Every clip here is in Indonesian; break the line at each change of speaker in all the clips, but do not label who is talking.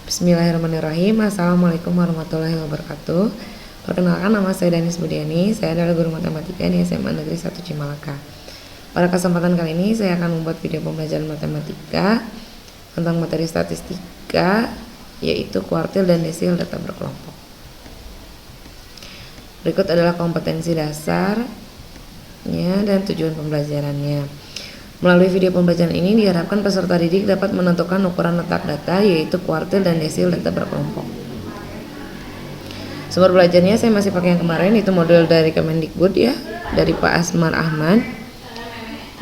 Bismillahirrahmanirrahim. Assalamualaikum warahmatullahi wabarakatuh. Perkenalkan, nama saya Danis Budiani. Saya adalah guru matematika di SMA Negeri 1 Cimalaka. Pada kesempatan kali ini saya akan membuat video pembelajaran matematika tentang materi statistika, yaitu kuartil dan desil data berkelompok. Berikut adalah kompetensi dasarnya dan tujuan pembelajarannya. Melalui video pembelajaran ini diharapkan peserta didik dapat menentukan ukuran letak data, yaitu kuartil dan desil data berkelompok. Sumber belajarnya saya masih pakai yang kemarin, itu modul dari Kemendikbud ya, dari Pak Asmar Ahmad,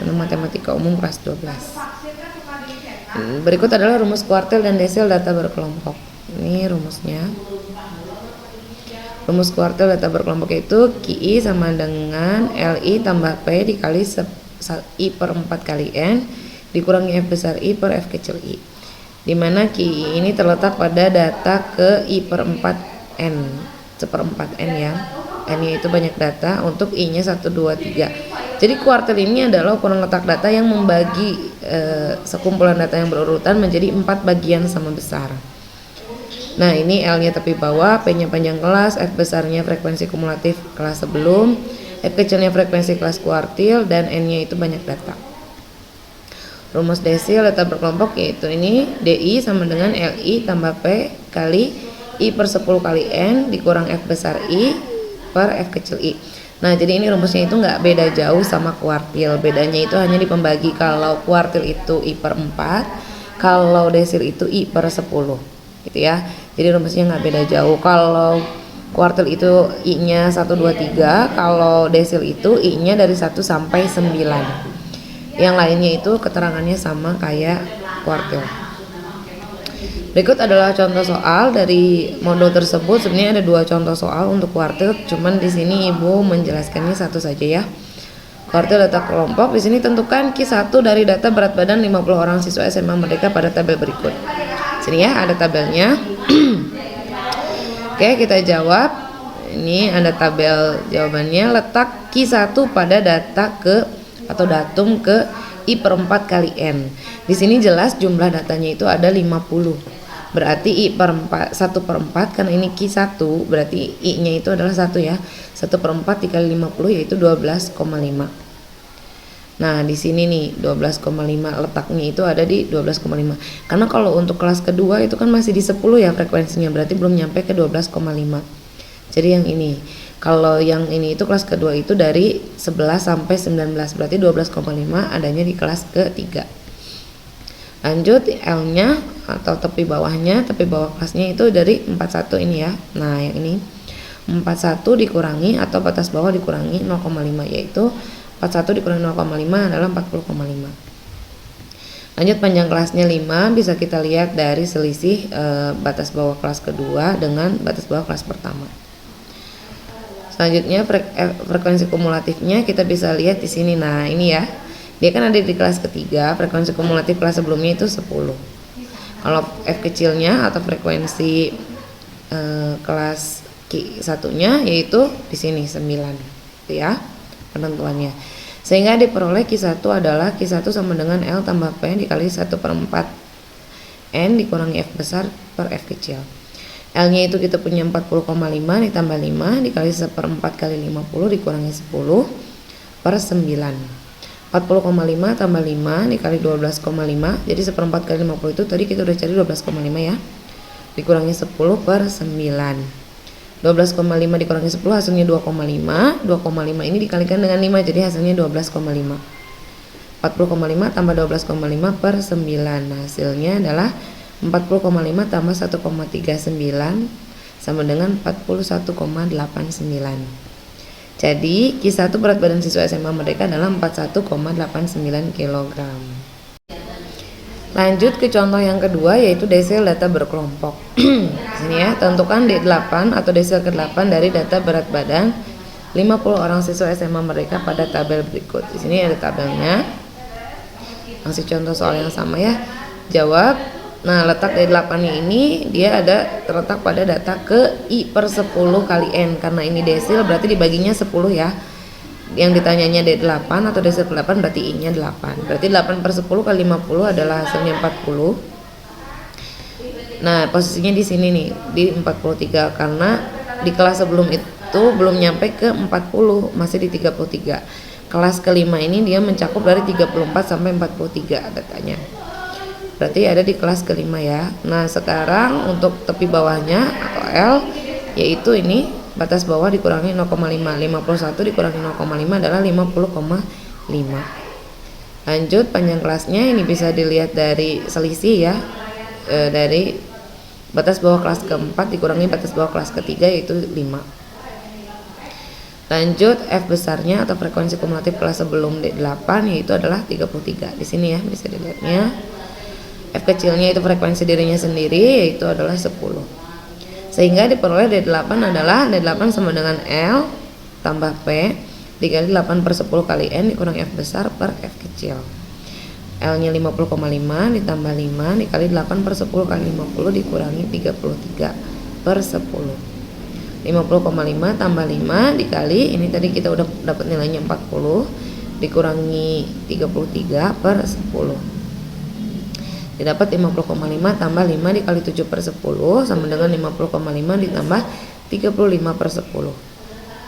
tentang matematika umum kelas 12. Berikut adalah rumus kuartil dan desil data berkelompok. Ini rumusnya. Rumus kuartil data berkelompok itu QI sama dengan LI tambah P dikali I per 4 kali N dikurangi F besar I per F kecil I, dimana QI ini terletak pada data ke I per 4 N, seperempat N ya. N nya itu banyak data, untuk I nya 1, 2, 3. Jadi kuartil ini adalah ukuran letak data yang membagi sekumpulan data yang berurutan menjadi 4 bagian sama besar. Nah, ini L nya tepi bawah, P nya panjang kelas, F besarnya frekuensi kumulatif kelas sebelum, F kecilnya frekuensi kelas kuartil, dan N nya itu banyak data. Rumus desil data berkelompok yaitu ini, DI sama dengan LI tambah P kali I per 10 kali N dikurang F besar I per F kecil I. Nah, jadi ini rumusnya itu nggak beda jauh sama kuartil. Bedanya itu hanya di pembagi. Kalau kuartil itu I per 4, kalau desil itu I per 10 gitu ya. Jadi rumusnya nggak beda jauh. Kalau kuartil itu I nya 1, 2, 3, kalau desil itu I nya dari 1 sampai 9. Yang lainnya itu keterangannya sama kayak kuartil. Berikut adalah contoh soal dari modul tersebut. Sebenarnya ada 2 contoh soal untuk kuartil, cuman di sini Ibu menjelaskannya satu saja ya. Kuartil data kelompok, di sini tentukan Q1 dari data berat badan 50 orang siswa SMA Merdeka pada tabel berikut. Sini ya, ada tabelnya. Oke, kita jawab. Ini ada tabel jawabannya. Letak Q1 pada data ke atau datum ke I per 4 kali N. Di sini jelas jumlah datanya itu ada 50. Berarti I per 4, 1 per 4, karena ini Q1 berarti I nya itu adalah 1 ya. 1 per 4 dikali 50 yaitu 12,5. Nah, di sini nih 12,5 letaknya itu ada di 12,5. Karena kalau untuk kelas kedua itu kan masih di 10 ya frekuensinya, berarti belum nyampe ke 12,5. Jadi yang ini, kalau yang ini itu kelas kedua itu dari 11 sampai 19, berarti 12,5 adanya di kelas ketiga. Lanjut, L-nya atau tepi bawahnya, tepi bawah kelasnya itu dari 41 ini ya. Nah, yang ini 41 dikurangi atau batas bawah dikurangi 0,5, yaitu 41 dikurangi 0,5 adalah 40,5. Lanjut, panjang kelasnya 5, bisa kita lihat dari selisih batas bawah kelas kedua dengan batas bawah kelas pertama. Selanjutnya frekuensi kumulatifnya kita bisa lihat di sini. Nah, ini ya. Dia kan ada di kelas ketiga, frekuensi kumulatif kelas sebelumnya itu 10. Kalau F kecilnya atau frekuensi kelas Q1-nya yaitu di sini 9. Itu ya penentuannya. Sehingga diperoleh Q1 adalah Q1 sama dengan L tambah P dikali 1 per 4 N dikurangi F besar per F kecil. L-nya itu kita punya 40,5 ditambah 5 dikali 1/4 kali 50 dikurangi 10 per 9. 40,5 tambah 5 dikali 12,5, jadi 1/4 kali 50 itu tadi kita udah cari 12,5 ya, dikurangi 10 per 9. 12,5 dikurangi 10 hasilnya 2,5. 2,5 ini dikalikan dengan 5 jadi hasilnya 12,5. 40,5 tambah 12,5 per 9, hasilnya adalah 40,5 tambah 1,39 sama dengan 41,89. Jadi Q1 berat badan siswa SMA Merdeka adalah 41,89 kg. Lanjut ke contoh yang kedua yaitu desil data berkelompok. Sini ya, tentukan D8 atau desil ke-8 dari data berat badan 50 orang siswa SMA Merdeka pada tabel berikut. Di sini ada tabelnya. Masih contoh soal yang sama ya. Jawab. Nah, letak D8 ini dia ada terletak pada data ke I per 10 kali N. Karena ini desil berarti dibaginya 10 ya. Yang ditanyanya D8 atau desil ke-8 berarti I nya 8. Berarti 8 per 10 kali 50 adalah hasilnya 40. Nah, posisinya di sini nih, di 43 karena di kelas sebelum itu belum nyampe ke 40, masih di 33. Kelas kelima ini dia mencakup dari 34 sampai 43 datanya. Berarti ada di kelas kelima ya. Nah, sekarang untuk tepi bawahnya atau L, yaitu ini batas bawah dikurangi 0,5. 51 dikurangi 0,5 adalah 50,5. Lanjut panjang kelasnya, ini bisa dilihat dari selisih ya, dari batas bawah kelas keempat dikurangi batas bawah kelas ketiga, yaitu 5. Lanjut F besarnya atau frekuensi kumulatif kelas sebelum D8, yaitu adalah 33. Di sini ya bisa dilihatnya. F kecilnya itu frekuensi dirinya sendiri, yaitu adalah 10. Sehingga diperoleh D8 adalah D8 sama dengan L tambah P dikali 8/10 kali N dikurang F besar per F kecil. L nya 50,5 ditambah 5 dikali 8/10 kali 50 dikurangi 33/10. 50,5 tambah 5 dikali, ini tadi kita udah dapat nilainya 40, dikurangi 33/10. Didapat 50,5 tambah 5 dikali 7/10 sama dengan 50,5 ditambah 35/10.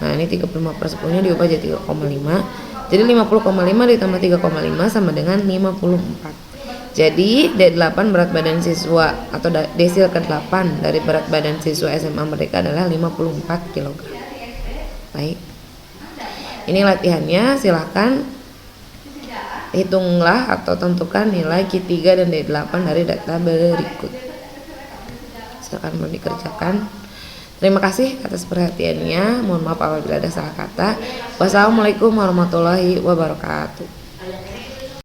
Nah, ini 35/10 nya diubah jadi 3,5. Jadi 50,5 ditambah 3,5 sama dengan 54. Jadi D8 berat badan siswa atau desil ke-8 dari berat badan siswa SMA Merdeka adalah 54 kg. Baik. Ini latihannya, silahkan hitunglah atau tentukan nilai Q3 dan D8 dari data berikut. Silakan mau dikerjakan. Terima kasih atas perhatiannya. Mohon maaf apabila ada salah kata. Wassalamualaikum warahmatullahi wabarakatuh.